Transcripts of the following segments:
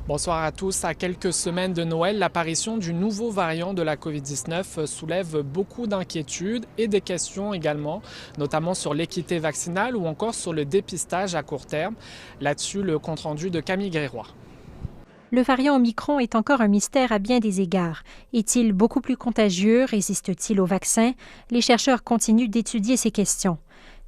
Bonsoir à tous. À quelques semaines de Noël, l'apparition du nouveau variant de la COVID-19 soulève beaucoup d'inquiétudes et des questions également, notamment sur l'équité vaccinale ou encore sur le dépistage à court terme. Là-dessus, le compte-rendu de Camille Gréroy. Le variant Omicron est encore un mystère à bien des égards. Est-il beaucoup plus contagieux? Résiste-t-il au vaccin? Les chercheurs continuent d'étudier ces questions.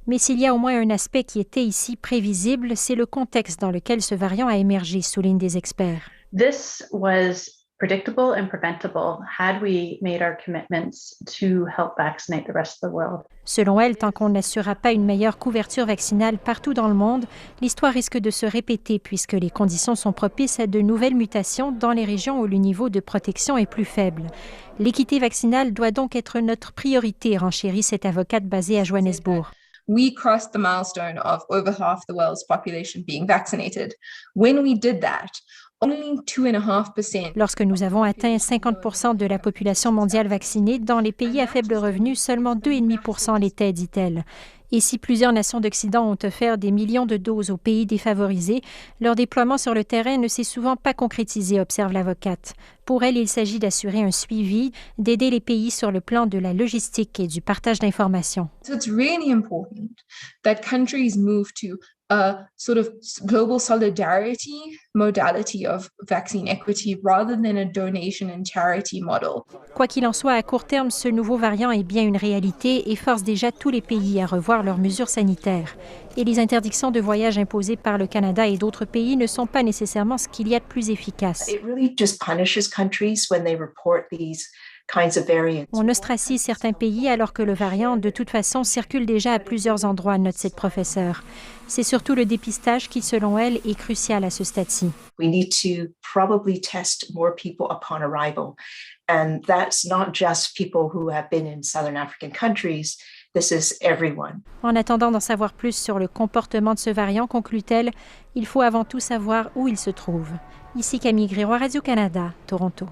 Mais s'il y a au moins un aspect qui était ici prévisible, c'est le contexte dans lequel ce variant a émergé, soulignent des experts. This was predictable and preventable had we made our commitments to help vaccinate the rest of the world. Selon elle, tant qu'on n'assurera pas une meilleure couverture vaccinale partout dans le monde, l'histoire risque de se répéter puisque les conditions sont propices à de nouvelles mutations dans les régions où le niveau de protection est plus faible. L'équité vaccinale doit donc être notre priorité, renchérit cette avocate basée à Johannesburg. We crossed the milestone of over half the world's population being vaccinated. When we did that, only 2.5%. Lorsque nous avons atteint 50% de la population mondiale vaccinée, dans les pays à faible revenu, seulement 2,5% l'étaient, dit-elle. Et si plusieurs nations d'Occident ont offert des millions de doses aux pays défavorisés, leur déploiement sur le terrain ne s'est souvent pas concrétisé, observe l'avocate. Pour elle, il s'agit d'assurer un suivi, d'aider les pays sur le plan de la logistique et du partage d'informations. So it's really important that countries move to a sort of global solidarity modality of vaccine equity rather than a donation and charity model. Quoi qu'il en soit, à court terme, ce nouveau variant est bien une réalité et force déjà tous les pays à revoir leurs mesures sanitaires. Et les interdictions de voyage imposées par le Canada et d'autres pays ne sont pas nécessairement ce qu'il y a de plus efficace. It really just punishes countries when they report these kinds of variants. On ostracise certains pays alors que le variant, de toute façon, circule déjà à plusieurs endroits, note cette professeure. C'est surtout le dépistage qui, selon elle, est crucial à ce stade-ci. We need to probably test more people upon arrival. And that's not just people who have been in Southern African countries. This is everyone. En attendant d'en savoir plus sur le comportement de ce variant, conclut-elle, il faut avant tout savoir où il se trouve. Ici Camille Gréroy, Radio-Canada, Toronto.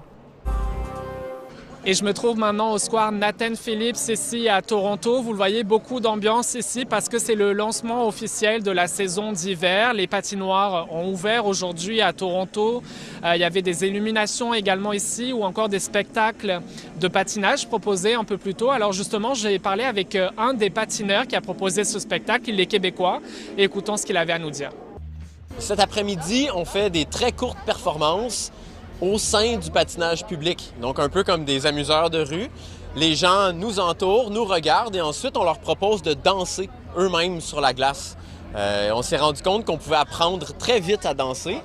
Et je me trouve maintenant au square Nathan Phillips ici à Toronto. Vous le voyez, beaucoup d'ambiance ici parce que c'est le lancement officiel de la saison d'hiver. Les patinoires ont ouvert aujourd'hui à Toronto. Il y avait des illuminations également ici ou encore des spectacles de patinage proposés un peu plus tôt. Alors justement, j'ai parlé avec un des patineurs qui a proposé ce spectacle. Il est québécois. Et écoutons ce qu'il avait à nous dire. Cet après-midi, on fait des très courtes performances au sein du patinage public. Donc, un peu comme des amuseurs de rue. Les gens nous entourent, nous regardent et ensuite, on leur propose de danser eux-mêmes sur la glace. On s'est rendu compte qu'on pouvait apprendre très vite à danser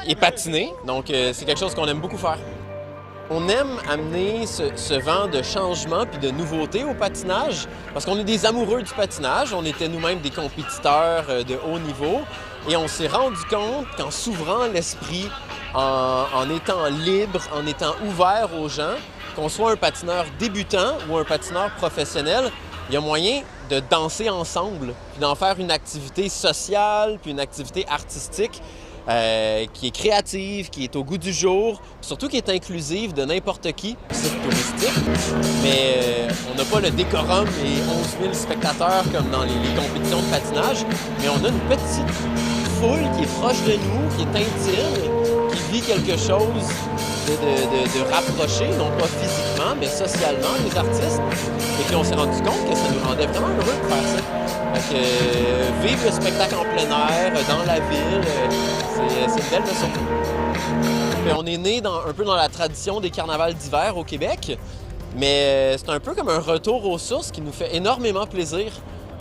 et patiner. Donc, c'est quelque chose qu'on aime beaucoup faire. On aime amener ce vent de changement puis de nouveauté au patinage parce qu'on est des amoureux du patinage. On était nous-mêmes des compétiteurs de haut niveau et on s'est rendu compte qu'en s'ouvrant l'esprit, en étant libre, en étant ouvert aux gens, qu'on soit un patineur débutant ou un patineur professionnel, il y a moyen de danser ensemble, puis d'en faire une activité sociale, puis une activité artistique qui est créative, qui est au goût du jour, puis surtout qui est inclusive de n'importe qui. C'est touristique, mais on n'a pas le décorum et 11 000 spectateurs comme dans les compétitions de patinage, mais on a une petite foule qui est proche de nous, qui est intime, qui vit quelque chose de rapproché, non pas physiquement, mais socialement, les artistes. Et puis on s'est rendu compte que ça nous rendait vraiment heureux de faire ça. Fait que vivre le spectacle en plein air, dans la ville, c'est une belle leçon. Puis on est né un peu dans la tradition des carnavals d'hiver au Québec, mais c'est un peu comme un retour aux sources qui nous fait énormément plaisir.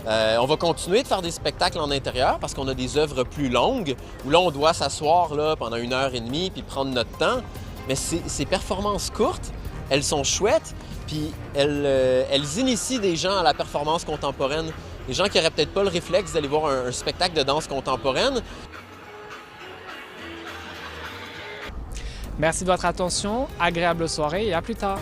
On va continuer de faire des spectacles en intérieur parce qu'on a des œuvres plus longues où là, on doit s'asseoir là, pendant 1h30 puis prendre notre temps. Mais ces performances courtes, elles sont chouettes puis elles initient des gens à la performance contemporaine. Des gens qui n'auraient peut-être pas le réflexe d'aller voir un spectacle de danse contemporaine. Merci de votre attention, agréable soirée et à plus tard.